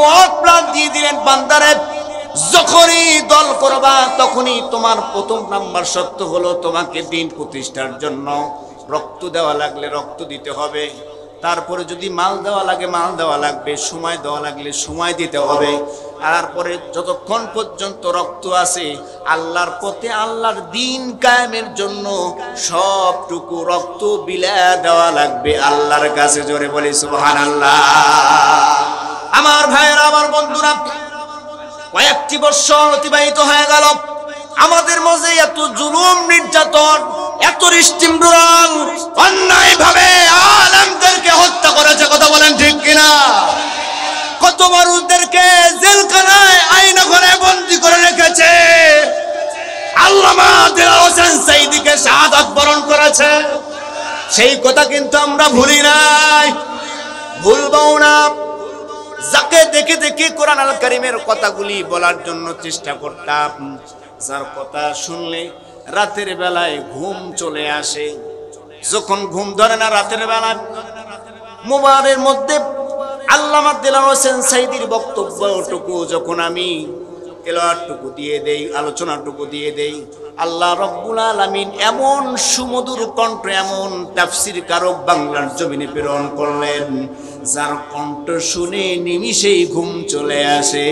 Word plan দিয়ে দিলেন, বান্দারে যখনই দল করবা তখনই তোমার প্রথম নাম্বার শর্ত হলো তোমাকে দিন প্রতিষ্ঠার জন্য রক্ত দেওয়া লাগলে রক্ত দিতে হবে, তারপরে যদি মাল দেওয়া লাগে মাল দেওয়া লাগবে, সময় দেওয়া লাগলে সময় দিতে হবে, তারপরে যতক্ষণ পর্যন্ত রক্ত আছে আল্লাহর পথে আল্লাহর দিন কায়েমের জন্য সবটুকু রক্ত বিলিয়ে দেওয়া লাগবে আল্লাহর কাছে। জোরে বলি সুবহানাল্লাহ। আমার ভাইয়েরা, আমার বন্ধুরা, কয়েকটি বছর অতিবাহিত হয়ে গেল, আমাদের মাঝে এত জুলুম নির্যাতন, এত স্টিমরোল অন্যায় ভাবে আলেমদেরকে হত্যা করেছে, কথা বলেন ঠিক কিনা? কত মানুষদেরকে জেলখানায় আয়না ঘরে বন্দী করে রেখেছে, আল্লামা দিলওয়ার হোসেন সাঈদীকে শাহাদাত বরণ করেছে, সেই কথা কিন্তু আমরা ভুলি নাই, ভুলবও না। যাকে দেখে দেখে কোরআন আল কারীমের কথাগুলি বলার জন্য চেষ্টা করতাম, যার কথা শুনলে রাতের বেলায় ঘুম চলে আসে, যখন ঘুম ধরে না রাতের বেলায় মোবাইলের মধ্যে আল্লামা দিলওয়ার হোসেন সাঈদীর বক্তব্যটুকু যখন আমি তেলাওয়াতটুকু দিয়ে দেই, আলোচনাটুকু দিয়ে দেই, আল্লাহ রাব্বুল আলামিন এমন সুমধুর কণ্ঠ, এমন তাফসীর কারক বাংলার জমিনে প্রেরণ করলেন, যার কণ্ঠ শুনে নিমিষেই ঘুম চলে আসে।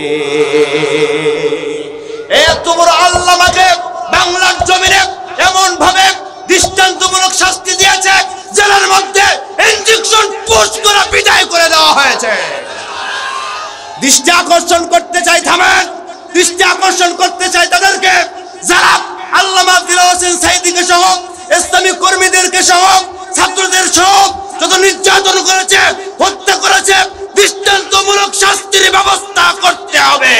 এত বড় আল্লামাকে বাংলার জমিনে এমন ভাবে দৃষ্টান্তমূলক শাস্তি দিয়েছে, জেলের মধ্যে ইনজেকশন পুশ করে বিদায় করে দেওয়া হয়েছে। দৃষ্টি আকর্ষণ করতে চাই, থামেন, দৃষ্টি আকর্ষণ করতে চাই তাদেরকে যারা আল্লামা দিলওয়ার হোসেন সাঈদীকে সহ ইসলামী কর্মীদেরকে সহ ছাত্রদের সহ যত নির্যাতন করেছে, হত্যা করেছে, দৃষ্টান্তমূলক শাস্তির ব্যবস্থা করতে হবে।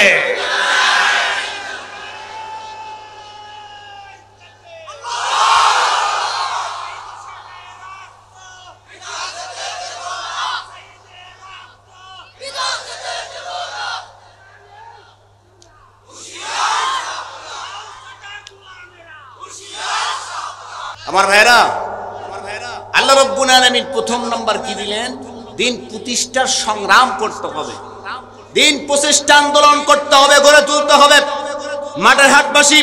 আমার ভাইরা, আল্লাহ রাব্বুল আলামিন প্রথম নাম্বার কি দিলেন? দিন প্রতিষ্ঠার সংগ্রাম করতে হবে, দিন প্রচেষ্টা আন্দোলন করতে হবে, গড়ে তুলতে হবে। মাঠের হাটবাসী,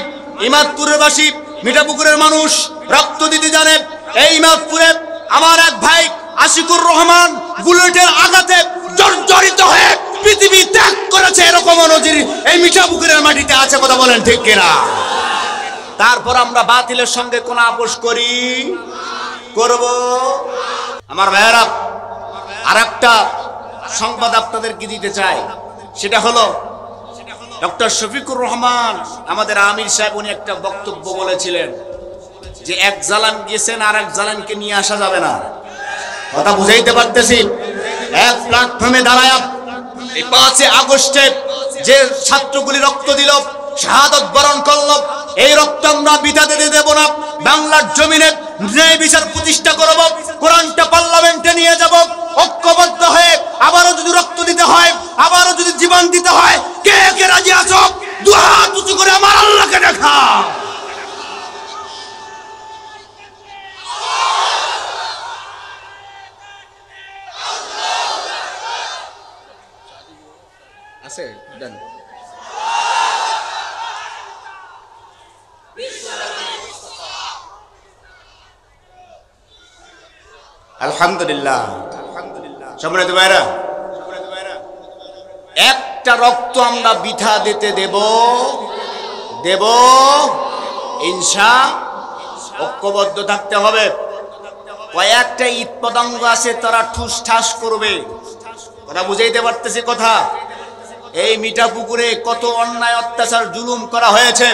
ইমাদপুরের বাসী, মিঠাপুকুরের মানুষ রক্ত দিতে জানে। এই ইমাদপুরে আমার এক ভাই আশিকুর রহমান বুলেটের আঘাতে জর্জরিত হয়ে পৃথিবী ত্যাগ করেছে, এরকম নজির এই মিঠাপুকুরের মাটিতে আছে, কথা বলেন ঠিক কিনা? তারপর আমরা বাতিলের সঙ্গে কোন আপোষ করি, করব? আমার ভাইয়েরা, আরেকটা সংবাদ আপনাদেরকে দিতে চাই, সেটা হলো ডক্টর শফিকুর রহমান আমাদের আমির সাহেব, উনি একটা বক্তব্য বলেছিলেন যে এক জালান গেছেন আর এক জালানকে নিয়ে আসা যাবে না। কথা বুঝাইতে পারতেছি? এক প্ল্যাটফর্মে দাঁড়ায় এই 5 আগস্টে যে ছাত্রগুলি রক্ত দিল, শাহাদাত বরণ করল, এই রক্ত আমরা বিধা দিতে দেব না। বাংলার জমিনে ন্যায় বিচার প্রতিষ্ঠা করব, কোরআনটা পার্লামেন্টে নিয়ে যাব, ঐক্যবদ্ধ হয়ে আবারও যদি রক্ত দিতে হয়, আবারও যদি জীবন দিতে হয়, কে কে রাজি আছো? দুই হাত উঁচু করে আমার আল্লাহকে দেখা। আছে দেন। আলহামদুলিল্লাহ, সম্মানিত ভাইরা, একটা রক্ত আমরা বৃথা দিতে দেব ইনশাআল্লাহ। ঐক্যবদ্ধ থাকতে হবে। কয়েকটা ঈদ পতঙ্গ আছে, তারা ঠুস ঠাস করবে, কথা বুঝাইতে পারতেছি কথা? এই মিঠাপুকুরে কত অন্যায় অত্যাচার জুলুম করা হয়েছে,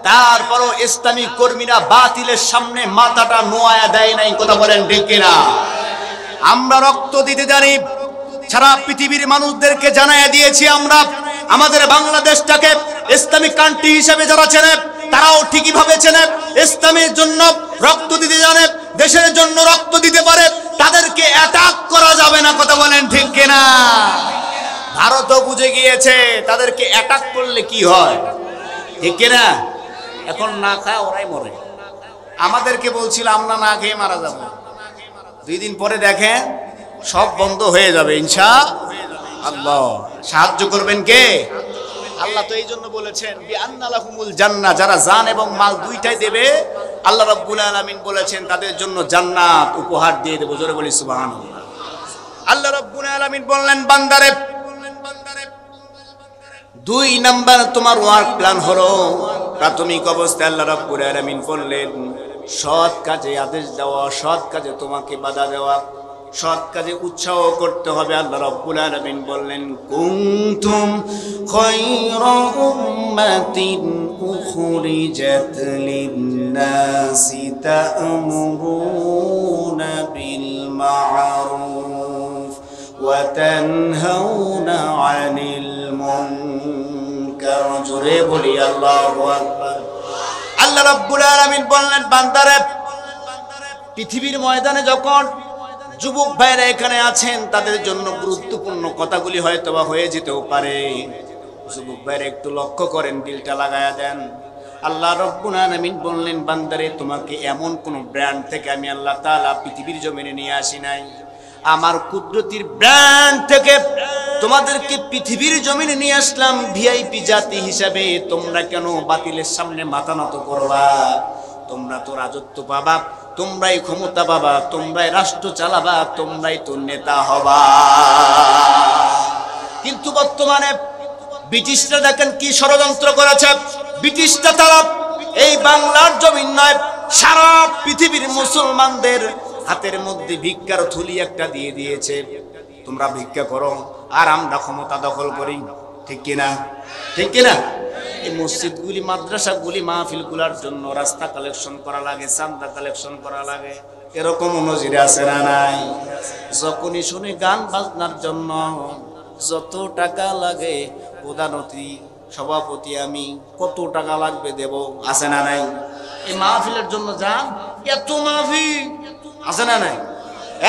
তারপরও ইসলামী কর্মীরা বাতিলের সামনে মাথাটা নোয়া দেয় নাই, কথা বলেন ঠিক কিনা? আমরা রক্ত দিতে জানি, সারা পৃথিবীর মানুষদেরকে জানাইয়া দিয়েছি আমরা আমাদের বাংলাদেশটাকে ইসলামিক কান্ট্রি হিসেবে যারা চেনে তারাও ঠিকই ভাবে চেনে, ইসলামের জন্য রক্ত দিতে জানে, দেশের জন্য রক্ত দিতে পারে, তাদেরকে অ্যাটাক করা যাবে না, কথা বলেন ঠিক কিনা? ভারতও বুঝে গিয়েছে তাদেরকে অ্যাটাক করলে কি হয়, ঠিক কিনা? এখন না খায় ওরাই মরে। আমাদেরকে বলছিল আমরা না খেয়ে মারা যাব, 2 দিন পরে দেখেন সব বন্ধ হয়ে যাবে ইনশাআল্লাহ। আল্লাহ। সাহায্য করবেন কে? আল্লাহ তো এই জন্য বলেছেন বিআন্না লাহুমুল জান্নাহ, যারা জান এবং মাল দুইটাই দেবে আল্লাহ রাব্বুল আলামিন বলেছেন তাদের জন্য জান্নাত উপহার দিয়ে দেব। জোরে বলি সুবহানাল্লাহ। আল্লাহ রাব্বুল আলামিন বললেন বান্দারে, 2 নাম্বার তোমার ওয়ার্ক প্ল্যান হলো প্রাথমিক অবস্থায় আল্লাহ রাব্বুল আলামিন বললেন সৎ কাজে আদেশ দেওয়া, সৎ কাজে তোমাকে বাধা দেওয়া, সৎ কাজে উৎসাহ করতে হবে। আল্লাহ রাব্বুল আলামিন বললেন কুনতুম খায়রা উম্মাতিন উখরিজাত লিন-নাসি তা'মুরুনা বিল মা'রুফ ওয়া তানহাউনা 'আনিল মুনকার। জোরে বলি আল্লাহু আকবার। আল্লাহ রাব্বুল আলামিন বললেন বান্দারে, পৃথিবীর ময়দানে যখন যুবক ভাইরা এখানে আছেন তাদের জন্য গুরুত্বপূর্ণ কথাগুলি হয়তোবা হয়ে যেতেও পারে। যুবক ভাইরা একটু লক্ষ্য করেন, দিলটা লাগায়া দেন। আল্লাহ রাব্বুল আলামিন বললেন বান্দারে, তোমাকে এমন কোন ব্র্যান্ড থেকে আমি আল্লাহ তাআলা পৃথিবীর জমিনে নিয়ে আসি নাই। আমার কুদরতির ব্র্যান্ড থেকে তোমাদেরকে পৃথিবীর জমিনে নিয়ে আসলাম ভিআইপি জাতি হিসাবে। তোমরা কেন বাতিলের সামনে মাথা নত করবা? তোমরা তো রাজত্ব পাবা, তোমরাই ক্ষমতা পাবা, তোমরাই রাষ্ট্র চালাবা, তোমরাই তো নেতা হবা। কিন্তু বর্তমানে ব্রিটিশরা দেখেন কি ষড়যন্ত্র করেছে। ব্রিটিশরা তারা এই বাংলার জমিন নয়, সারা পৃথিবীর মুসলমানদের হাতের মধ্যে ভিক্ষার থলি একটা দিয়ে দিয়েছে। তোমরা ভিক্ষা করো আর আমরা ক্ষমতা দখল করি। ঠিক কিনা? ঠিক কিনা? এই মসজিদগুলি, মাদ্রাসাগুলি, মাহফিলগুলোর জন্য রাস্তা কালেকশন করা লাগে, চান্দা কালেকশন করা লাগে। এরকম নজির আছে না নাই? যখনই শুনি গান বাজনার জন্য যত টাকা লাগে প্রধানমন্ত্রী সভাপতি আমি কত টাকা লাগবে দেব, আছে না নাই? এই মাহফিলের জন্য যান, এত মাহফিল আছে না নাই?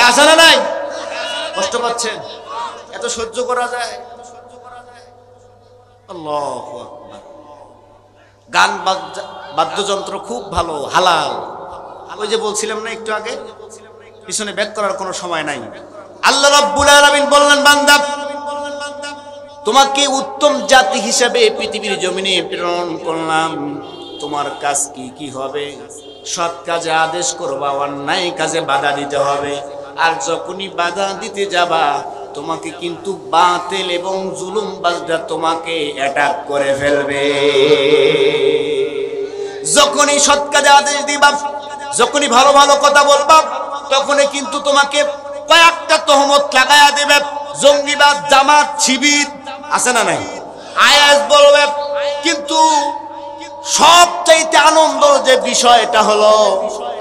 আছে না নাই? কষ্ট পাচ্ছেন? এত সহ্য করা যায়? আল্লাহু আকবার। গান বাদ্যযন্ত্র খুব ভালো, হালাল। ওই যে বলছিলাম না একটু আগে, পিছনে ব্যাক করার কোনো সময় নাই। আল্লাহ রাব্বুল আলামিন বললেন বান্দা, তোমাকে উত্তম জাতি হিসেবে পৃথিবীর জমিনে প্রেরণ করলাম। তোমার কাজ কি কি হবে? সৎ কাজে আদেশ করবা, অন্যায় কাজে বাধা দিতে হবে। আর যখনই বাধা দিতে যাবা তোমাকে কিন্তু বাতিল এবং জুলুমবাজরা তোমাকে অ্যাটাক করে ফেলবে। যখনই সৎ কাজে আদেশ দিবা, যখনই ভালো ভালো কথা বলবা, তখনই কিন্তু তোমাকে কয়েকটা তহমত লাগায়া দেবে। জঙ্গিবাদ, জামাত, শিবির, আছে না নাই? আয়াস বলবে। কিন্তু সবচাইতে আনন্দ যে বিষয়টা হলো,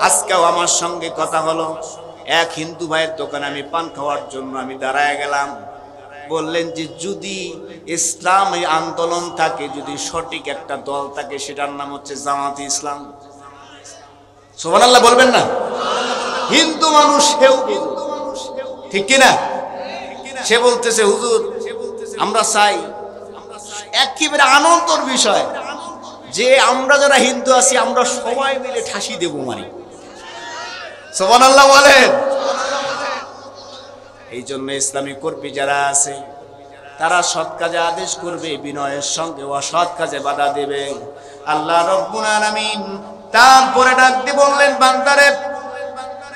আজকেও আমার সঙ্গে কথা হলো, এক হিন্দু ভাইয়ের দোকানে আমি পান খাওয়ার জন্য আমি দাঁড়ায় গেলাম। বললেন যে যদি ইসলামী আন্দোলন থাকে, যদি সঠিক একটা দল থাকে, সেটার নাম হচ্ছে জামাতে ইসলাম। সুবহানাল্লাহ বলবেন না? হিন্দু মানুষ সেও, ঠিক কিনা? সে বলতেছে হুজুর আমরা চাই, একেবারে আনন্দের বিষয় যে আমরা যারা হিন্দু আছি আমরা সবাই মিলে ঠাসি দেব মানে। সুবহানাল্লাহ বলেন। এই জন্য ইসলামী কর্মী যারা আছে তারা সৎ কাজে আদেশ করবে, বিনয়ের সঙ্গে অসৎ কাজে বাধা দেবে। আল্লাহ রাব্বুল আলামিন তারপরে ডাক দিয়ে বললেন বান্দারে,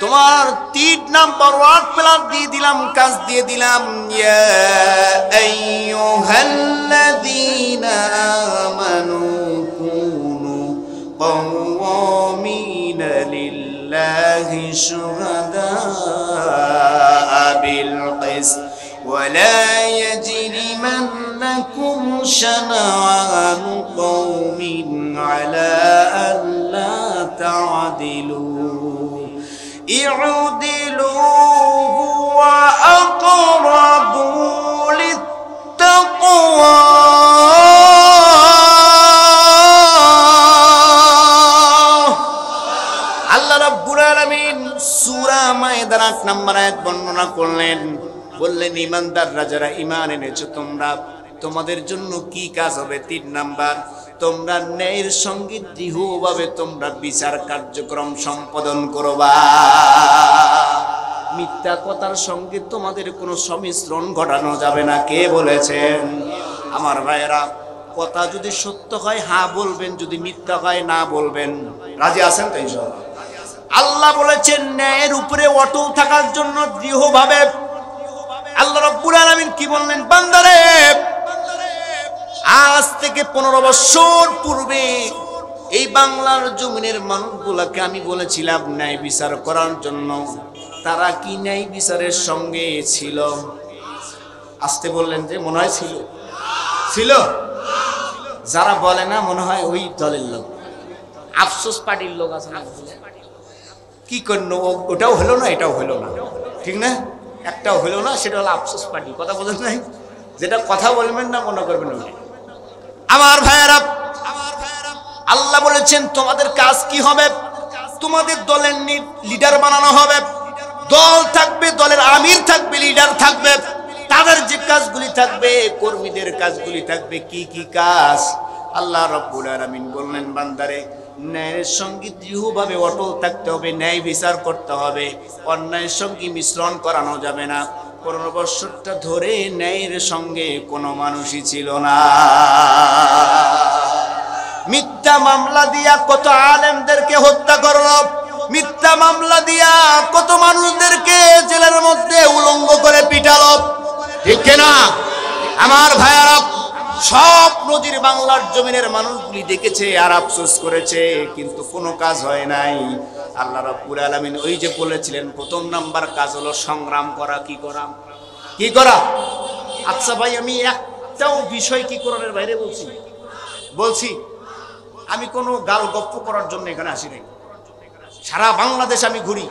তোমার 3 নাম্বার ওয়ার্ক প্ল্যান দিয়ে দিলাম, কাজ দিয়ে দিলাম। ইয়া আইয়ুহাল্লাযীনা আমানু কুনু কওয়ামিনা লিল্লাহি শুহাদাআ বিল কিসত ওয়া লা ইয়াজরিমান্নাকুম শানাআনু কওমিন আলা আল্লা তা'দিলু اعدلوا هو أقرب للتقوى আল্লাহ রাব্বুল আলামিন সূরা মায়েদার 8 নম্বর আয়াত বর্ণনা করলেন। বললেন ঈমানদাররা যারা ঈমান এনেছো তোমরা, তোমাদের জন্য কি কাজ হবে? 3 নাম্বার, তোমরা ন্যায়ের সঙ্গে দৃঢ়ভাবে তোমরা বিচার কার্যক্রম সম্পাদন করবা। মিথ্যা কথার সঙ্গে তোমাদের কোনো সংমিশ্রণ ঘটানো যাবে না। কে বলেছেন? আমার ভাইয়েরা, কথা যদি সত্য হয় হ্যাঁ বলবেন, যদি মিথ্যা হয় না বলবেন। রাজি আছেন তো ইনশাআল্লাহ? আল্লাহ বলেছেন ন্যায়ের উপরে অটল থাকার জন্য দৃঢ়ভাবে। আল্লাহ রাব্বুল আলামিন কি বললেন? বান্দারে, আজ থেকে 15 বছর পূর্বে এই বাংলার জমিনের মানুষগুলাকে আমি বলেছিলাম ন্যায় বিচার করার জন্য। তারা কি ন্যায় বিচারের সঙ্গে ছিল? আসতে বললেন যে মনে হয় ছিল। ছিল? যারা বলে না মনে হয় ওই দলের লোক, আফসোস পার্টির লোক আছে না, কি করলো, ওটাও হলো না এটাও হলো না, ঠিক না? একটাও হলো না, সেটা হলো আফসোস পার্টি। কথা বলেন নাই? যেটা কথা বলবেন না মনে করবেন ওটা। আমার ভাইয়েরা, আল্লাহ বলেছেন তোমাদের কাজ কি হবে? তোমাদের দলের লিডার বানানো হবে। দল থাকবে, দলের আমির থাকবে, লিডার থাকবে। তাদের যে কাজগুলি থাকবে, কর্মীদের কাজগুলি থাকবে। কি কি কাজ? আল্লাহ রাব্বুল আলামিন বললেন বান্দারে, ন্যায়ের সঙ্গে দৃঢ়ভাবে অটল থাকতে হবে, ন্যায় বিচার করতে হবে, অন্যায়ের সঙ্গে মিশ্রণ করানো যাবে না। 15 বছরটা ধরে ন্যায়ের সঙ্গে কোনো মানুষই ছিল না। মিথ্যা মামলা দিয়া কত আলেমদেরকে হত্যা করলো, মিথ্যা মামলা দিয়া কত মানুষদেরকে জেলের মধ্যে উলঙ্গ করে পিটালো, ঠিক না? আমার ভাইয়ারা, সব নজির বাংলার জমিনের মানুষগুলি দেখেছে আর আফসোস করেছে, কিন্তু কোনো কাজ হয় নাই। আল্লাহ রাব্বুল আলামিন ওই যে বলেছিলেন প্রথম নাম্বার কাজ হলো সংগ্রাম করা। কি করা? কি করা? আচ্ছা ভাই, আমি একটাও বিষয় কি কোরআনের বাইরে বলছি? আমি কোনো গাল গপ্প করার জন্য এখানে আসি নাই। সারা বাংলাদেশ আমি ঘুরি,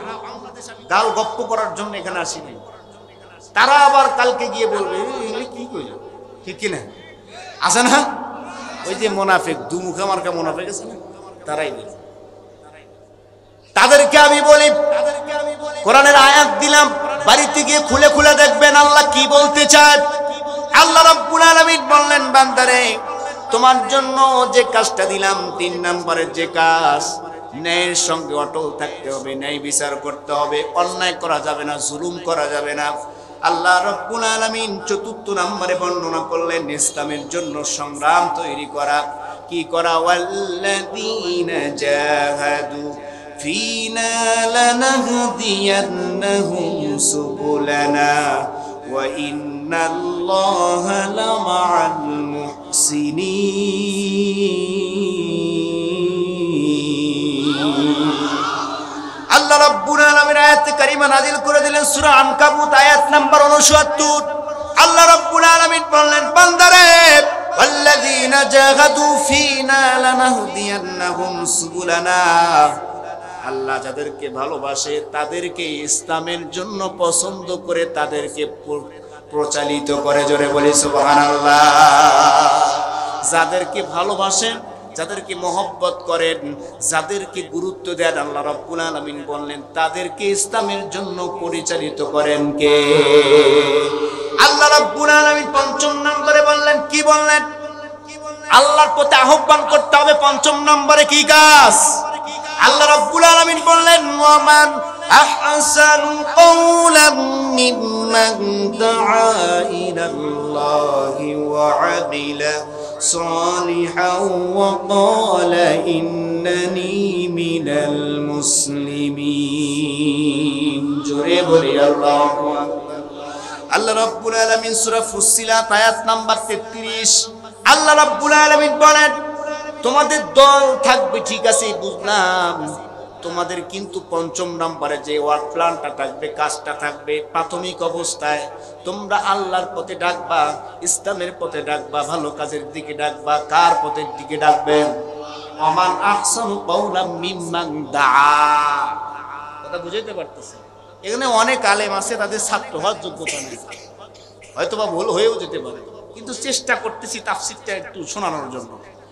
গাল গপ্প করার জন্য এখানে আসি নাই। তারা আবার কালকে গিয়ে বলবে এগুলি কি কইল, ঠিক কিনা? আছে না ওই যে মুনাফিক, দুমুখা মার্কা মুনাফিক আছে না, তারাই বলে। তাদেরকে আমি বলি, কোরআনের আয়াত দিলাম, বাড়িতে গিয়ে খুলে খুলে দেখবেন আল্লাহ কি বলতে চায়। আল্লাহ রাব্বুল আলামিন বললেন বান্দারে, তোমার জন্য যে কাজটা দিলাম 3 নম্বরের যে কাজ, ন্যায়ের সঙ্গে অটল থাকতে হবে, ন্যায় বিচার করতে হবে, অন্যায় করা যাবে না, জুলুম করা যাবে না। আল্লাহ রাব্বুল আলামিন 4 নম্বরে বর্ণনা করলেন ইসলামের জন্য সংগ্রাম তৈরি করা। কি করা? ওয়াল্লাযীনা জাহাদু ফীনা লানাহদিয়ান্নাহুম সুবুলানা ওয়া ইন্নাল্লাহা লামাআল মুহসিনিন। আল্লাহ রাব্বুল আলামিন আয়াতে কারিমা নাযিল করে দিলেন সূরা আনকাবুত আয়াত নাম্বার 69। আল্লাহ রাব্বুল আলামিন বললেন বান্দারে, ওয়াল্লাযীনা জাহাদু ফীনা লানাহদিয়ান্নাহুম সুবুলানা। আল্লাহ যাদেরকে ভালোবাসে, তাদেরকে ইসলামের জন্য পছন্দ করে, তাদেরকে প্রচালিত করে। জোরে বলি সুবহানাল্লাহ। যাদেরকে ভালোবাসেন, যাদেরকে মহব্বত করেন, যাদেরকে গুরুত্ব দেন, আল্লাহ রাব্বুল আলামিন বললেন তাদেরকে ইসলামের জন্য পরিচালিত করেন কে? আল্লাহ রাব্বুল আলামিন 5 নম্বরে বললেন, কি বললেন? আল্লাহর পথে আহ্বান করতে হবে। 5 নম্বরে কি কাজ? আল্লাহ রাব্বুল আলামিন বললেন, ওয়ামান আহসানু কওলাম মিম্মান দাআ ইলাল্লাহি ওয়া আমিলা সালিহান ওয়া ক্বালা ইন্নানি মিনাল মুসলিমিন। জোরে বলি আল্লাহু আকবার। আল্লাহ রাব্বুল আলামিন সূরা ফুসসিলাত আয়াত নাম্বার 33 আল্লাহ রাব্বুল আলামিন বলেন, তোমাদের দল থাকবে, ঠিক আছে বুঝলাম, তোমাদের কিন্তু 5 নম্বরে যে ওয়ার্ক প্ল্যানটা থাকবে, কাজটা থাকবে, প্রাথমিক অবস্থায় তোমরা আল্লাহর পথে ডাকবা, ইসলামের পথে ডাকবা, ভালো কাজের দিকে ডাকবা। কার পথের দিকে ডাকবেন? ওয়ামান আহসানু কওলাম মিম্মান দাআ। কথা বুঝাইতে পারতেছে? এখানে অনেক আলেম আছে, তাদের ছাত্র হওয়ার যোগ্যতা নেই, হয়তোবা ভুল হয়েও যেতে পারে, কিন্তু চেষ্টা করতেছি তাফসীরটা একটু শোনানোর জন্য।